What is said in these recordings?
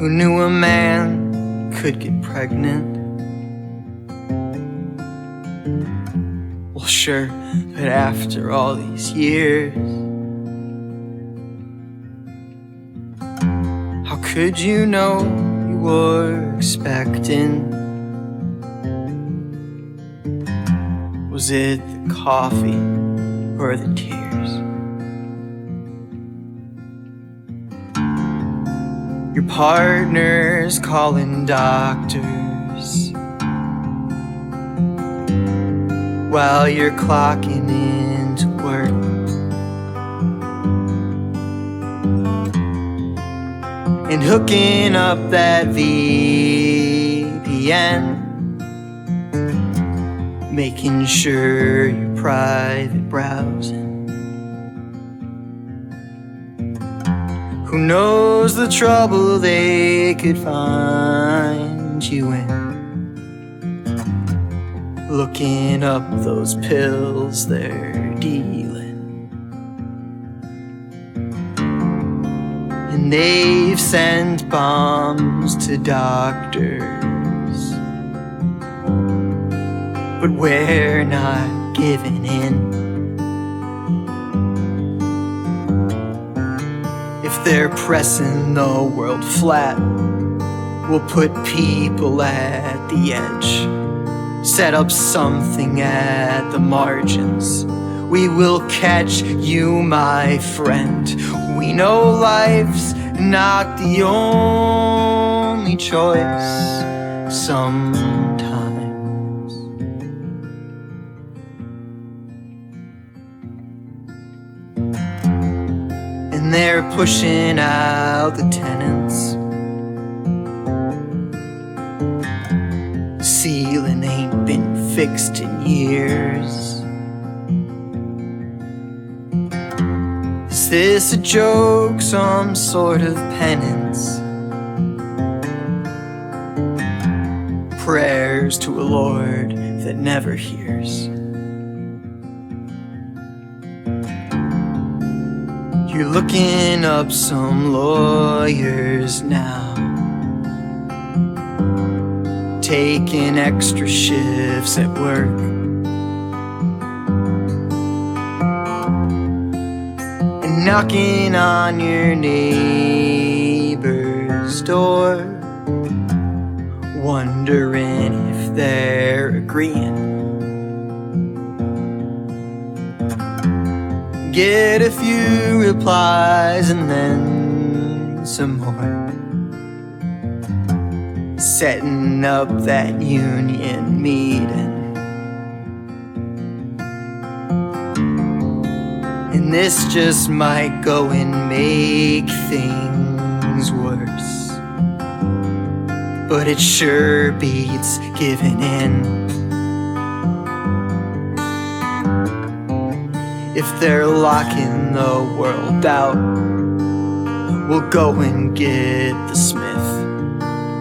Who knew a man could get pregnant? Well, sure, but after all these years, how could you know you were expecting? Was it the coffee or the tears? Your partner's calling doctors while you're clocking into work. And hooking up that VPN, making sure you're private browsing. Who knows the trouble they could find you in, looking up those pills they're dealing. And they've sent bombs to doctors, but we're not giving in. If they're pressing the world flat, we'll put people at the edge, set up something at the margins. We will catch you, my friend. We know life's not the only choice sometimes. And they're pushing out the tenants. Ceiling ain't been fixed in years. Is this a joke, some sort of penance? Prayers to a Lord that never hears. You're looking up some lawyers now, taking extra shifts at work, and knocking on your neighbor's door, wondering if they're agreeing. Get a few replies and then some more, setting up that union meeting. And this just might go and make things worse, but it sure beats giving in. If they're locking the world out, we'll go and get the Smith,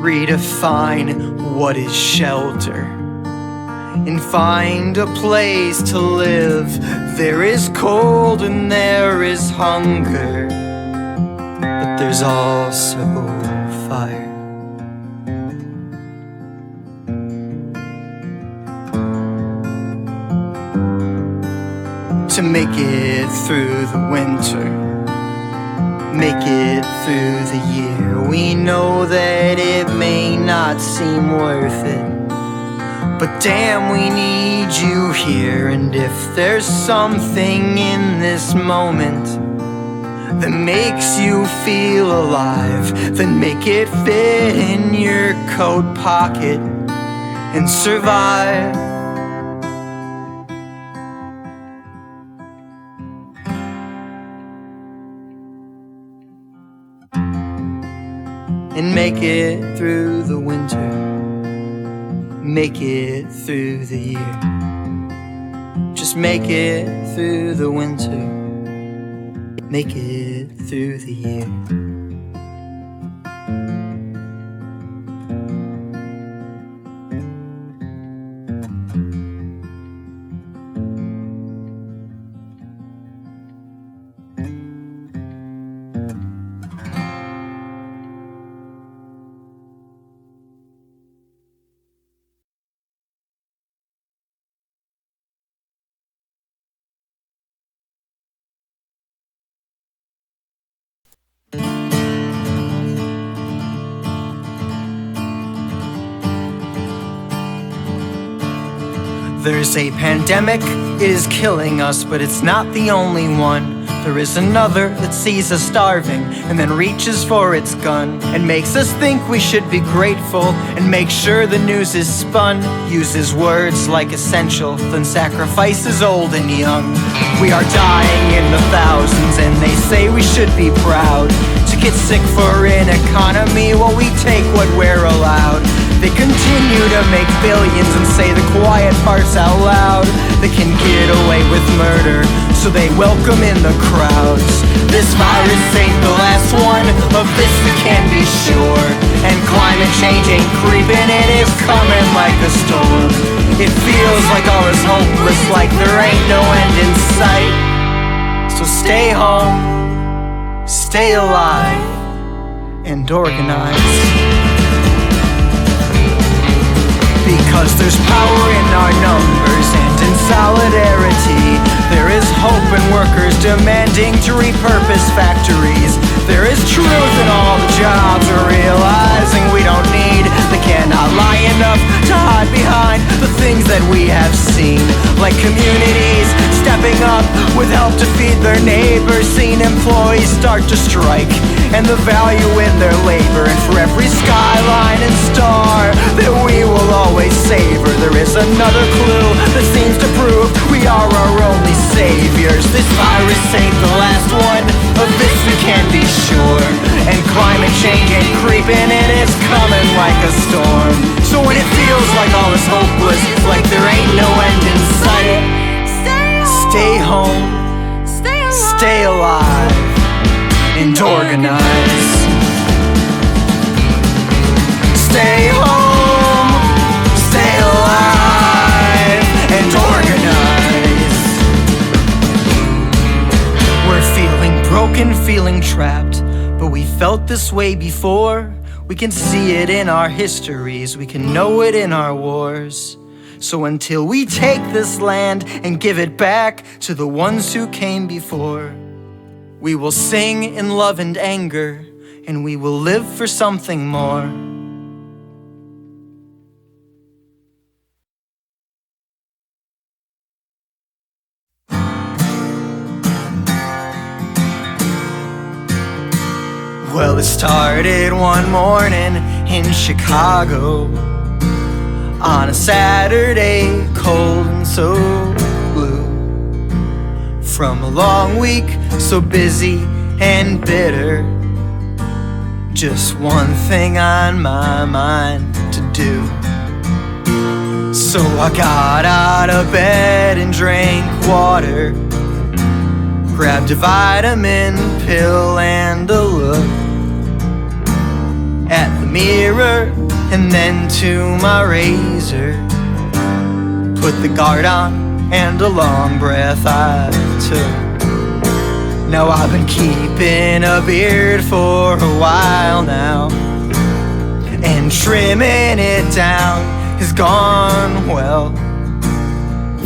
redefine what is shelter, and find a place to live. There is cold and there is hunger, but there's also fire. To make it through the winter, make it through the year. We know that it may not seem worth it, but damn, we need you here. And if there's something in this moment that makes you feel alive, then make it fit in your coat pocket and survive. And make it through the winter, make it through the year. Just make it through the winter, make it through the year. There's a pandemic, it is killing us, but it's not the only one. There is another that sees us starving and then reaches for its gun and makes us think we should be grateful and make sure the news is spun. Uses words like essential, then sacrifices old and young. We are dying in the thousands and they say we should be proud to get sick for an economy while we take what we're allowed. They continue to make billions and say the quiet parts out loud. They can get away with murder, so they welcome in the crowds. This virus ain't the last one, of this we can be sure. And climate change ain't creeping, it is coming like a storm. It feels like all is hopeless, like there ain't no end in sight. So stay home, stay alive, and organize. Because there's power in our numbers and in solidarity. There is hope in workers demanding to repurpose factories. There is truth in all the jobs we're realizing we don't need. They cannot lie enough to hide behind the things that we have seen, like communities stepping up with help to feed their neighbors, seen employees start to strike, and the value in their labor. And for every skyline and star that we will always savor, there is another clue that seems to prove we are our only saviors. This virus ain't the last one, of this we can be sure. And climate change ain't creeping, it is coming like a storm. So when it feels like all is hopeless, like there ain't no end in sight, stay home, stay alive, and organize. Stay home, stay alive, and organize. We're feeling broken, feeling trapped, but we felt this way before. We can see it in our histories, we can know it in our wars. So until we take this land and give it back to the ones who came before, we will sing in love and anger, and we will live for something more. Well, it started one morning in Chicago on a Saturday, cold and so blue. From a long week, so busy and bitter, just one thing on my mind to do. So I got out of bed and drank water, grabbed a vitamin pill and a look at the mirror and then to my razor, put the guard on and a long breath I took. Now I've been keeping a beard for a while now, and trimming it down has gone well.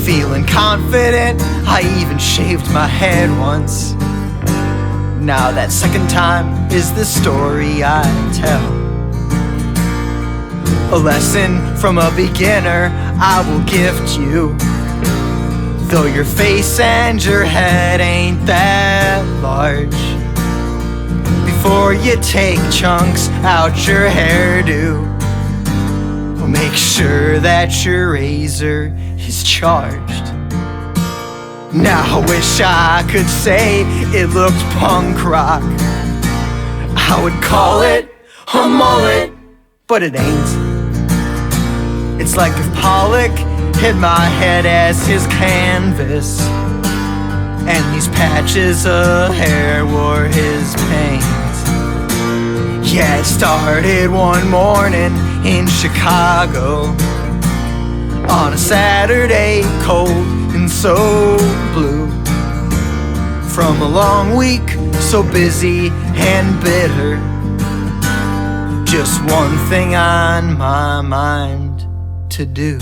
Feeling confident, I even shaved my head once. Now that second time is the story I tell. A lesson from a beginner I will gift you, though your face and your head ain't that large. Before you take chunks out your hairdo, make sure that your razor is charged. Now I wish I could say it looked punk rock. I would call it a mullet, but it ain't. It's like if Pollock hit my head as his canvas, and these patches of hair were his paint. Yeah, it started one morning in Chicago on a Saturday, cold and so blue. From a long week, so busy and bitter, just one thing on my mind to do.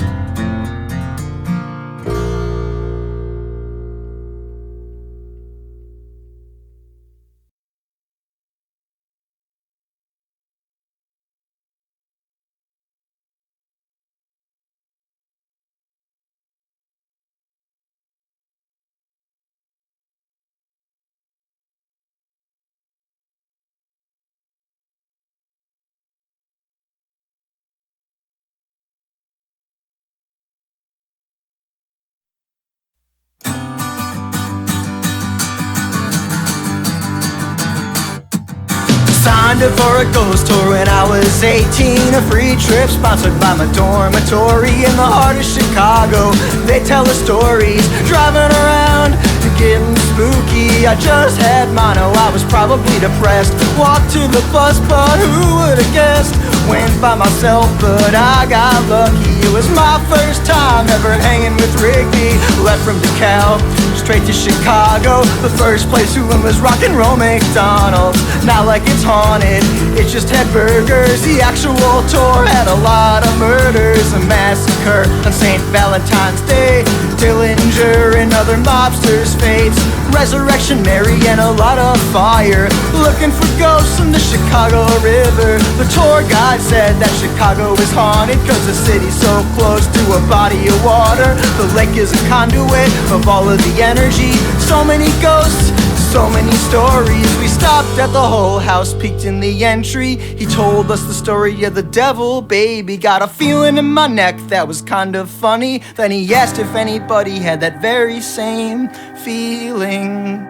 signed up for a ghost tour when I was 18. A free trip sponsored by my dormitory in the heart of Chicago. They tell the stories, driving around, getting spooky. I just had mono, I was probably depressed. Walked to the bus, but who would've guessed? Went by myself, but I got lucky. It was my first time ever hanging with Rigby. Left from DeKalb, straight to Chicago. The first place we went was Rock and Roll McDonald's. Not like it's haunted, it just had burgers. The actual tour had a lot of murders. A massacre on St. Valentine's Day, Dillinger and other mobsters' fates, Resurrection Mary and a lot of fire. Looking for ghosts in the Chicago River. The tour guide said that Chicago is haunted cause the city's so close to a body of water. The lake is a conduit of all of the energy. So many ghosts, so many stories. We stopped at the whole house, peeked in the entry. He told us the story of the devil baby. Got a feeling in my neck that was kind of funny. Then he asked if anybody had that very same feeling.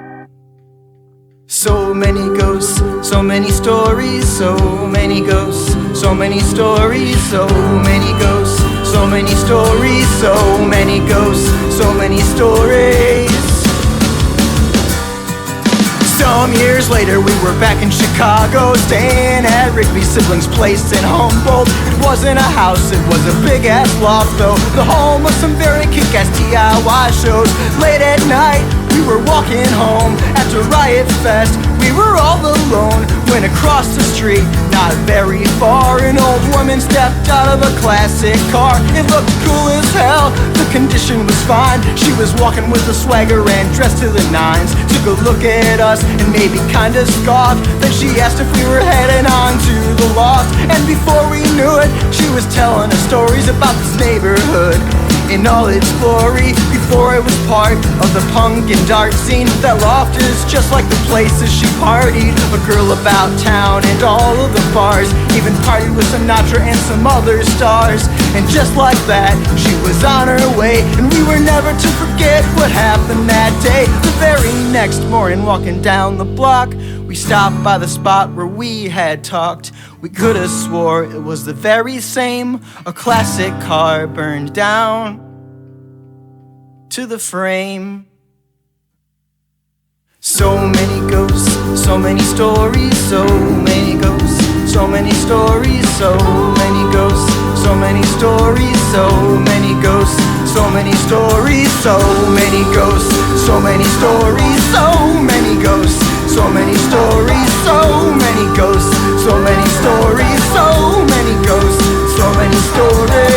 So many ghosts, so many stories, so many ghosts, so many stories, so many ghosts, so many stories, so many ghosts, so many stories. Some years later we were back in Chicago, staying at Rigby's siblings' place in Humboldt. It wasn't a house, it was a big ass loft though, the home of some very kick-ass DIY shows. Late at night we were walking home after Riot Fest. We were all alone when across the street, not very far, an old woman stepped out of a classic car. It looked cool as hell, the condition was fine. She was walking with a swagger and dressed to the nines. Took a look at us and maybe kinda scoffed. Then she asked if we were heading on to the loft. And before we knew it, she was telling us stories about this neighborhood in all its glory. Before it was part of the punk and art scene, that loft is just like the places she partied. A girl about town and all of the bars, even partied with Sinatra and some other stars. And just like that, she was on her way, and we were never to forget what happened that day. The very next morning, walking down the block, we stopped by the spot where we had talked. We could have swore it was the very same. A classic car burned down to the frame. So many ghosts, so many stories, so many ghosts, so many stories, so many ghosts, so many stories, so many ghosts, so many stories, so many ghosts, so many stories, so many ghosts, so many stories, so many ghosts, so many stories, so many ghosts, so many stories.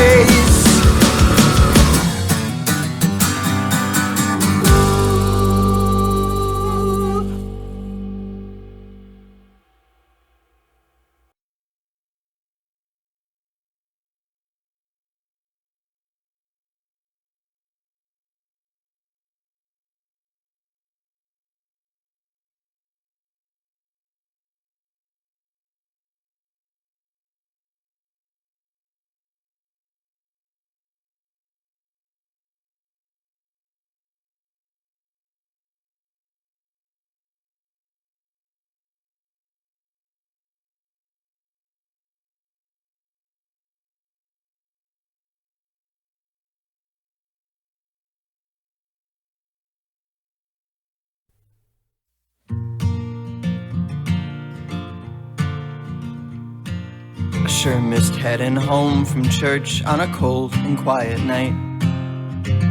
I sure missed heading home from church on a cold and quiet night,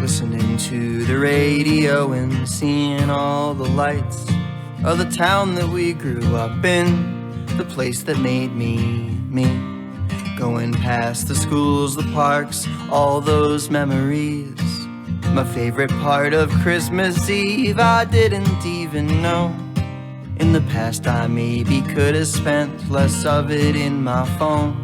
listening to the radio and seeing all the lights of the town that we grew up in, the place that made me me. Going past the schools, the parks, all those memories. My favorite part of Christmas Eve, I didn't even know. In the past I maybe could have spent less of it in my phone.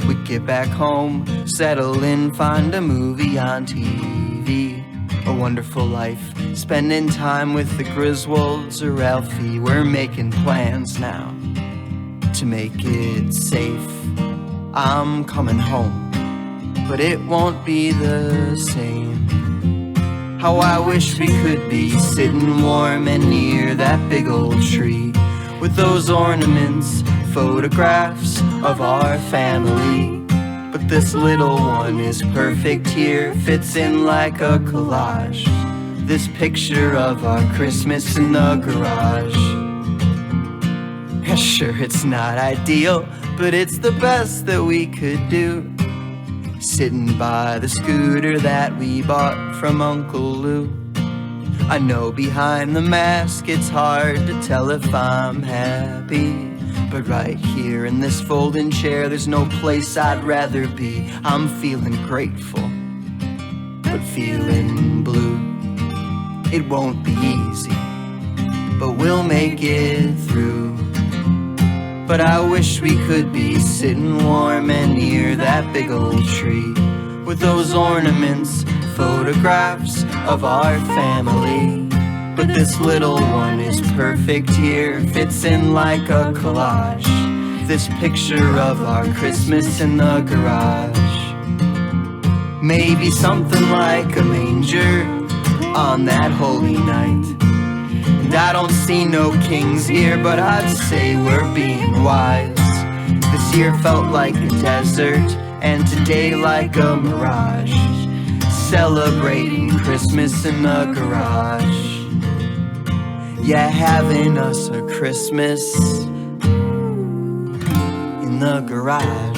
We'd get back home, settle in, find a movie on TV. A Wonderful Life, spending time with the Griswolds or Ralphie. We're making plans now to make it safe. I'm coming home, but it won't be the same. How I wish we could be sitting warm and near that big old tree, with those ornaments photographs of our family. But this little one is perfect here, fits in like a collage. This picture of our Christmas in the garage. Yeah, sure, it's not ideal, but it's the best that we could do. Sitting by the scooter that we bought from Uncle Lou. I know behind the mask it's hard to tell if I'm happy, but right here in this folding chair there's no place I'd rather be. I'm feeling grateful, but feeling blue. It won't be easy, but we'll make it through. But I wish we could be sitting warm and near that big old tree, with those ornaments, photographs of our family. But this little one is perfect here, fits in like a collage. This picture of our Christmas in the garage. Maybe something like a manger on that holy night. And I don't see no kings here, but I'd say we're being wise. This year felt like a desert, and today like a mirage. Celebrating Christmas in the garage. Yeah, having us a Christmas in the garage.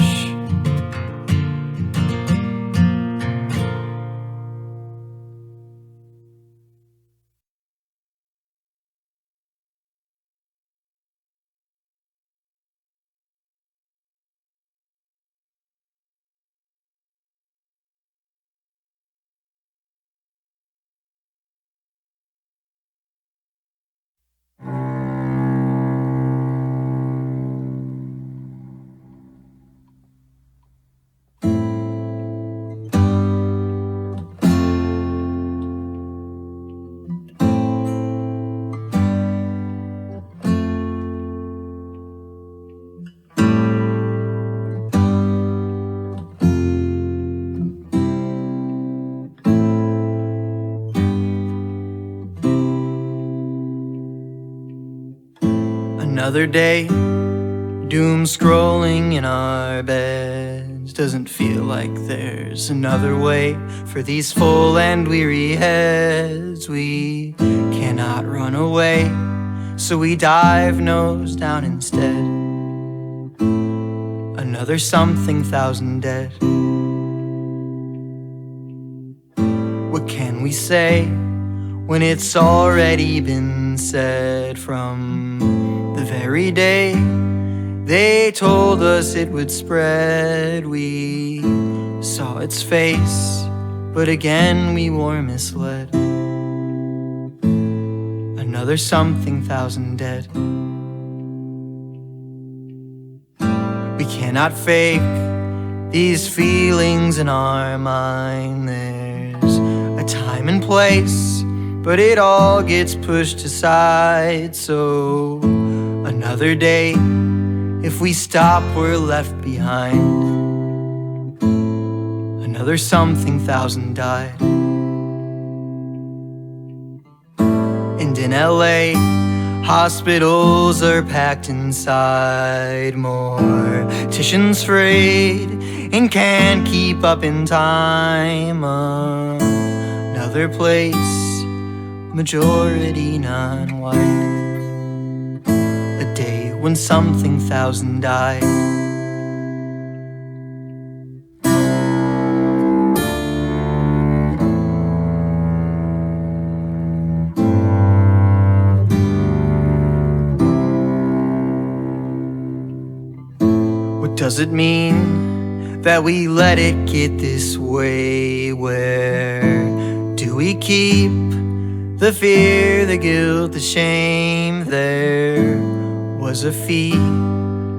Another day, doom scrolling in our beds. Doesn't feel like there's another way for these full and weary heads. We cannot run away, so we dive nose down instead. Another something thousand dead. What can we say when it's already been said? From the very day they told us it would spread, we saw its face, but again we were misled. Another something thousand dead. We cannot fake these feelings in our mind. There's a time and place, but it all gets pushed aside. So another day, if we stop, we're left behind. Another something thousand died. And in LA, hospitals are packed inside. Morticians frayed and can't keep up in time. Another place, majority non-white. A day when something thousand died. What does it mean that we let it get this way? Where do we keep the fear, the guilt, the shame? There was a fee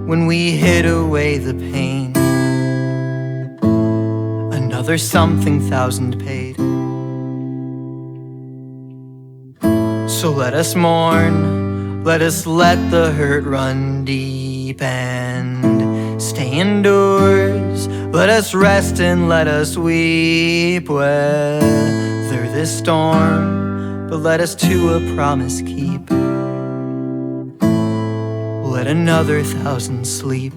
when we hid away the pain. Another something thousand paid. So let us mourn, let us let the hurt run deep and stay indoors. Let us rest and let us weep. Weather this storm, but let us to a promise keep. let another thousand sleep.